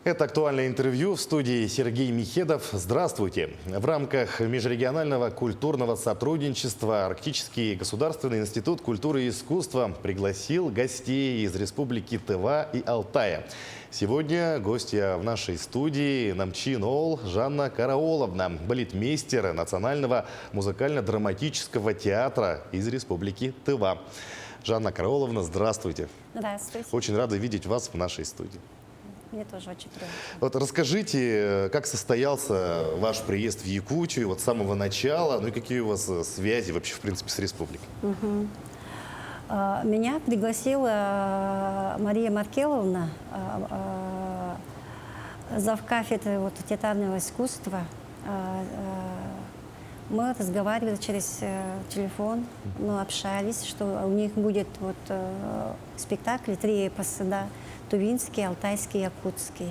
Это актуальное интервью в студии Сергей Михедов. Здравствуйте. В рамках межрегионального культурного сотрудничества Арктический государственный институт культуры и искусства пригласил гостей из республики Тыва и Алтая. Сегодня гостья в нашей студии Намчин Ол Жанна Караоловна, балетмейстер Национального музыкально-драматического театра из республики Тыва. Жанна Караоловна, здравствуйте. Здравствуйте. Очень рада видеть вас в нашей студии. Мне тоже очень приятно. Вот расскажите, как состоялся ваш приезд в Якутию вот с самого начала, ну и какие у вас связи вообще, в принципе, с республикой? Меня пригласила Мария Маркеловна, завкафедры театрального искусства. Мы разговаривали через телефон, мы общались, что у них будет спектакль, 3 эпоса, да, тувинский, алтайский, якутский.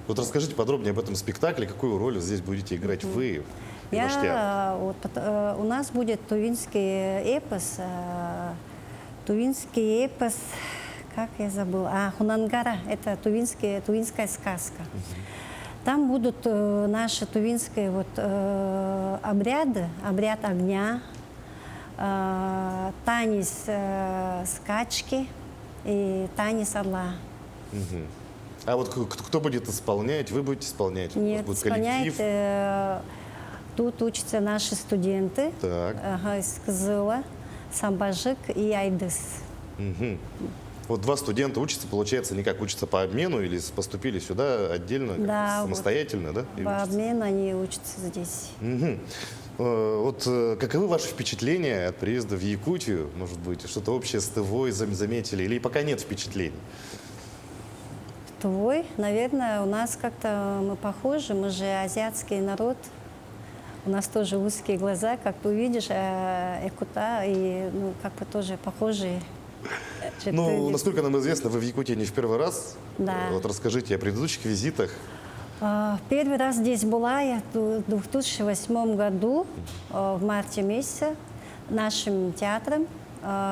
Вот расскажите подробнее об этом спектакле, какую роль здесь будете играть вы и ваш театр? У нас будет тувинский эпос, как я забыла, Хунангара, это тувинская сказка. Там будут наши тувинские обряды, обряд огня, танец скачки и танец орла. А вот кто будет исполнять? Вы будете исполнять? Нет, будет исполняет, тут учатся наши студенты из Кызыла, Самбажик и Айдыс. Вот 2 студента учатся, получается, не как учатся по обмену или поступили сюда отдельно, да, самостоятельно, да? По обмену они учатся здесь. Вот каковы ваши впечатления от приезда в Якутию? Может быть, что-то общее с Тывой заметили или пока нет впечатлений? Тывой, наверное, у нас как-то мы похожи, мы же азиатский народ. У нас тоже узкие глаза, как ты увидишь, Якута, и как бы тоже похожие. Ну, насколько нам известно, вы в Якутии не в первый раз. Да. Вот расскажите о предыдущих визитах. Первый раз здесь была я в 2008 году, в марте месяце, нашим театром.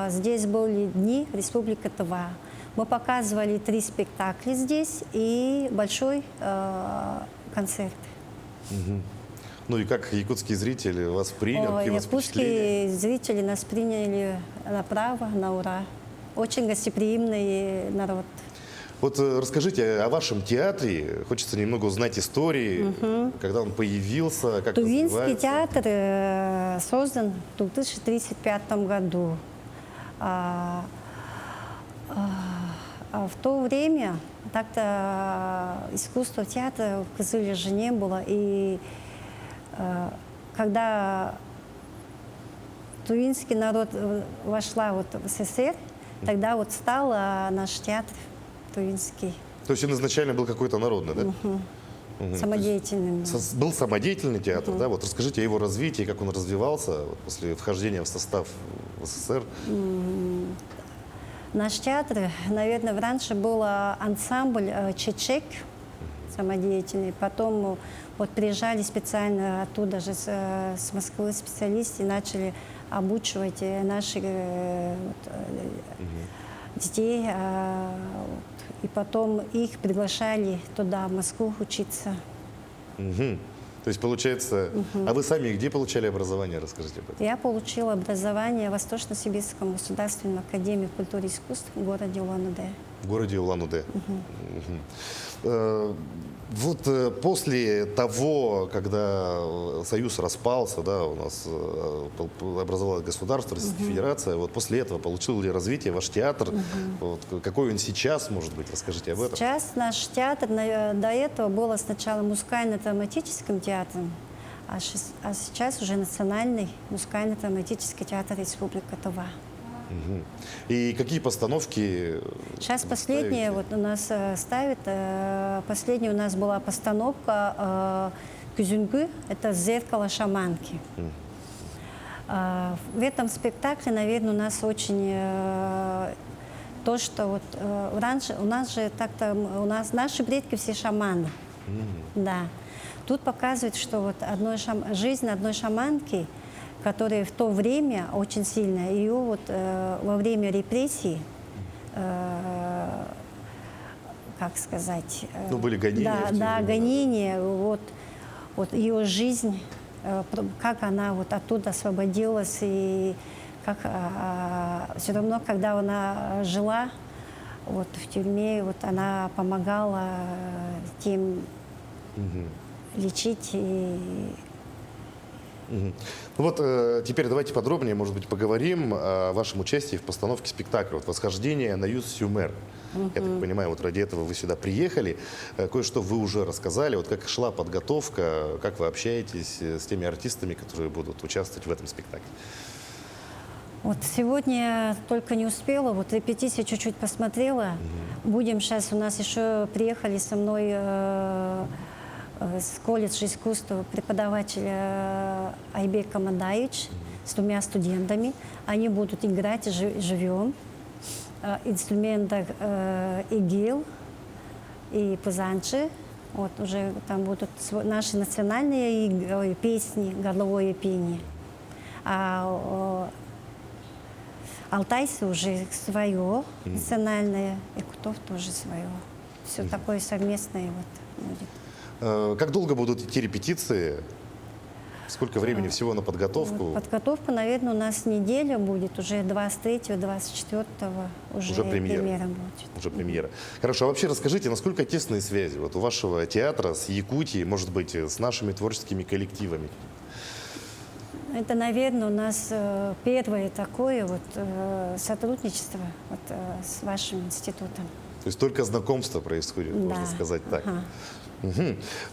Здесь были дни Республика Тыва. Мы показывали 3 спектакля здесь и большой концерт. Ну и как якутские зрители вас приняли? Якутские зрители нас приняли направо, на ура. Очень гостеприимный народ. Вот расскажите о вашем театре. Хочется немного узнать истории, когда он появился, как Тувинский развивается. театр создан в 2035 году. В то время так-то искусства театра в Кызыле же не было. И когда тувинский народ вошла в СССР, тогда стал наш театр тувинский. То есть он изначально был какой-то народный, да? Самодеятельный. Был самодеятельный театр, да? Вот расскажите о его развитии, как он развивался после вхождения в состав СССР. Наш театр, наверное, раньше был ансамбль «Чечек», самодеятельный. Потом приезжали специально оттуда же с Москвы специалисты и начали обучивать наших детей. И потом их приглашали туда, в Москву, учиться. То есть, получается, а вы сами где получали образование? Расскажите об этом. Я получила образование в Восточно-Сибирском государственном академии культуры и искусств в городе Улан-Удэ. В городе Улан-Удэ. Вот после того, когда Союз распался, да, у нас образовалось государство, Российская Федерация, вот после этого получил ли развитие ваш театр? Вот, какой он сейчас, может быть, расскажите об этом. Сейчас наш театр до этого был сначала музыкально-драматическим театром, а сейчас уже Национальный музыкально-драматический театр Республика Тыва. И какие постановки? Сейчас последние у нас ставят. Последняя у нас была постановка «Күзүнгү», это «Зеркало шаманки». В этом спектакле, наверное, у нас очень то, что раньше у нас же так-то наши предки все шаманы, да. Тут показывает, что жизнь одной шаманки, которая в то время очень сильная, ее во время репрессий как сказать... Ну, были гонения в Да, те да, времена, гонения. Вот ее жизнь, как она вот оттуда освободилась, и как все равно, когда она жила вот в тюрьме, вот она помогала тем лечить и... Мгм. Ну вот теперь давайте подробнее, может быть, поговорим о вашем участии в постановке спектакля вот «Восхождение на Юс-Сюмер». Я так понимаю, вот ради этого вы сюда приехали. Кое-что вы уже рассказали. Вот как шла подготовка, как вы общаетесь с теми артистами, которые будут участвовать в этом спектакле? Вот сегодня только не успела, вот репетицию чуть-чуть посмотрела. Будем сейчас, у нас еще приехали со мной с колледжа искусства преподаватель Айбек Амадаевич с двумя студентами. Они будут играть живем. Инструментах игил и пузанчи. Вот уже там будут наши национальные песни, горловое пение. А алтайцы уже свое, национальное, и кутов тоже свое. Все такое совместное вот будет. Как долго будут идти репетиции? Сколько времени всего на подготовку? Подготовка, наверное, у нас неделя будет, уже 23-го, 24-го уже премьера будет. Уже премьера. Хорошо, а вообще расскажите, насколько тесные связи вот у вашего театра с Якутией, может быть, с нашими творческими коллективами? Это, наверное, у нас первое такое вот сотрудничество вот, с вашим институтом. То есть только знакомство происходит, можно сказать так. Ага.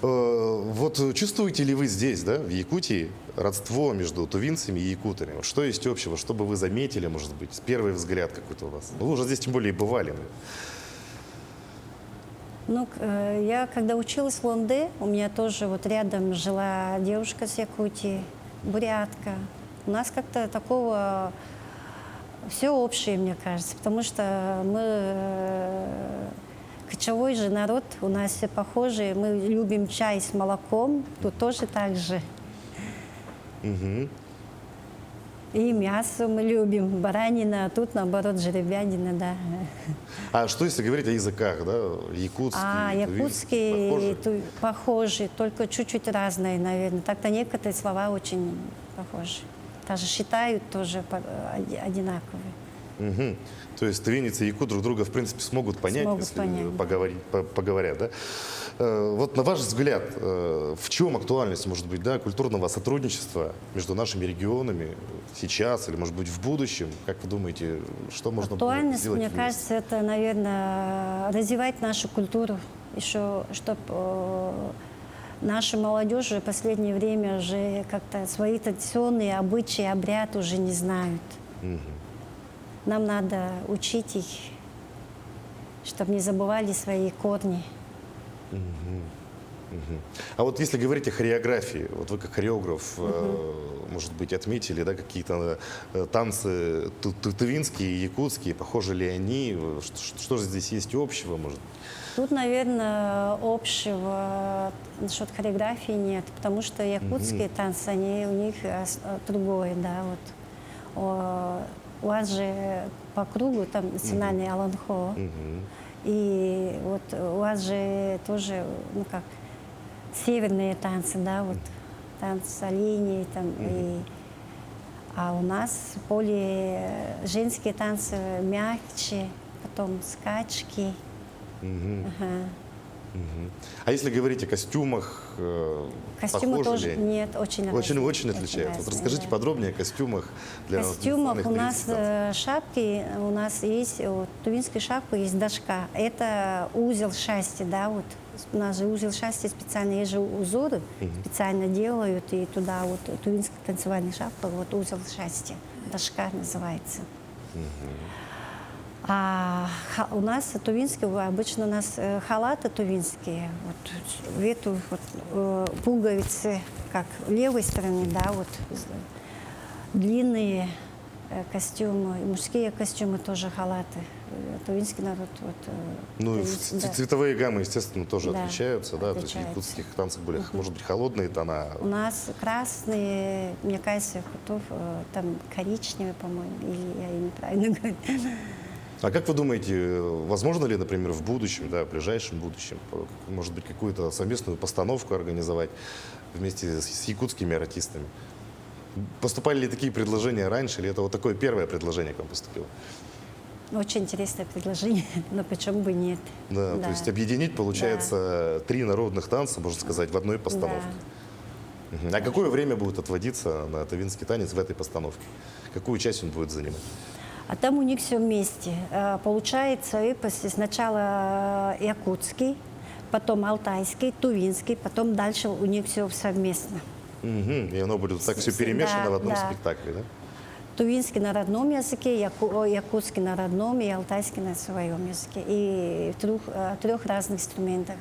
Вот чувствуете ли вы здесь, да, в Якутии, родство между тувинцами и якутами? Вот что есть общего, что бы вы заметили, может быть, с первый взгляд какой-то у вас? Вы уже здесь тем более бывали. Ну, я когда училась в Лонде, у меня тоже вот рядом жила девушка с Якутии, бурятка. У нас как-то такого все общее, мне кажется, потому что мы кочевой же народ, у нас все похожие. Мы любим чай с молоком, тут тоже так же. И мясо мы любим, баранина, а тут, наоборот, жеребятина, да. А что, если говорить о языках, да, якутский, якутский похожи, только чуть-чуть разные, наверное. Так-то некоторые слова очень похожи. Даже считают тоже одинаковые. То есть тувинец и якут друг друга, в принципе, смогут понять, если поговорят, да? Вот на ваш взгляд, в чем актуальность, может быть, да, культурного сотрудничества между нашими регионами сейчас или, может быть, в будущем? Как вы думаете, что можно актуальность, сделать мне вместе? кажется, это, наверное, развивать нашу культуру, еще, чтобы наша молодежь в последнее время уже как-то свои традиционные обычаи, обряд уже не знают. Нам надо учить их, чтобы не забывали свои корни. А вот если говорить о хореографии, вот вы как хореограф, может быть, отметили, да, какие-то танцы тувинские, якутские, похожи ли они? Что же здесь есть общего, может? Тут, наверное, общего насчет хореографии нет, потому что якутские танцы, они у них другое, да, вот. У вас же по кругу там национальный аланхо, и вот у вас же тоже, ну как, северные танцы, да, вот танцы оленей там, а у нас более женские танцы мягче, потом скачки. А если говорить о костюмах, костюмы похожи тоже ли они? нет, очень разные. Очень отличаются. Вот расскажите подробнее о костюмах для В костюмах у национальных нас традиций. шапки, у нас есть, вот, тувинская шапка есть дошка. Это узел шасти, да, вот. У нас же узел шасти специально, есть же узоры, специально делают, и туда вот тувинская танцевальная шапка, вот узел шасти, дошка называется. А у нас тувинские, обычно у нас халаты тувинские, вот в эту вот, пуговицы, как левой стороны, да, вот длинные костюмы, мужские костюмы тоже халаты. Тувинский народ, вот. Ну, да. цветовые гаммы, естественно, тоже Да, отличаются, да, то есть в отличаются. якутских танцах более, может быть, холодные тона. У нас красные, мне кажется, там коричневые, по-моему, или я неправильно говорю. А как вы думаете, возможно ли, например, в будущем, да, в ближайшем будущем, может быть, какую-то совместную постановку организовать вместе с якутскими артистами? Поступали ли такие предложения раньше, или это вот такое первое предложение к вам поступило? Очень интересное предложение, но почему бы нет? Да, то есть объединить, получается, три народных танца, можно сказать, в одной постановке. Мгм. А какое время будет отводиться на тавинский танец в этой постановке? Какую часть он будет занимать? А там у них все вместе. Получается, эпос сначала якутский, потом алтайский, тувинский, потом дальше у них все совместно. Мгм. И оно будет так все перемешано Да, в одном да. спектакле, да? Тувинский на родном языке, якутский на родном и алтайский на своем языке. И трех разных инструментах,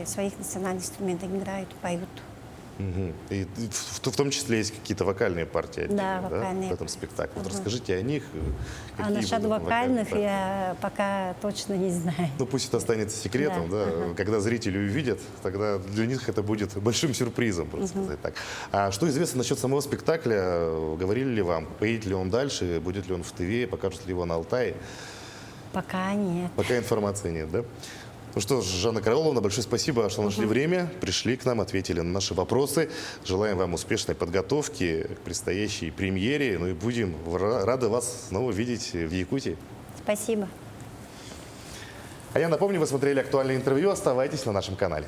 своих национальных инструментах играют, поют. Мгм. И в том числе есть какие-то вокальные партии Да, отдельные, вокальные. в этом спектакле. Вот расскажите о них. А Какие насчет будут вокальных партии? я пока точно не знаю. Ну пусть это останется секретом, да. Когда зрители увидят, тогда для них это будет большим сюрпризом, можно сказать так. А что известно насчет самого спектакля? Говорили ли вам, поедет ли он дальше, будет ли он в ТВ, покажут ли его на Алтае? Пока нет. Пока информации нет, да? Ну что ж, Жанна Карауловна, большое спасибо, что нашли время, пришли к нам, ответили на наши вопросы. Желаем вам успешной подготовки к предстоящей премьере. Ну и будем рады вас снова видеть в Якутии. Спасибо. А я напомню, вы смотрели актуальное интервью. Оставайтесь на нашем канале.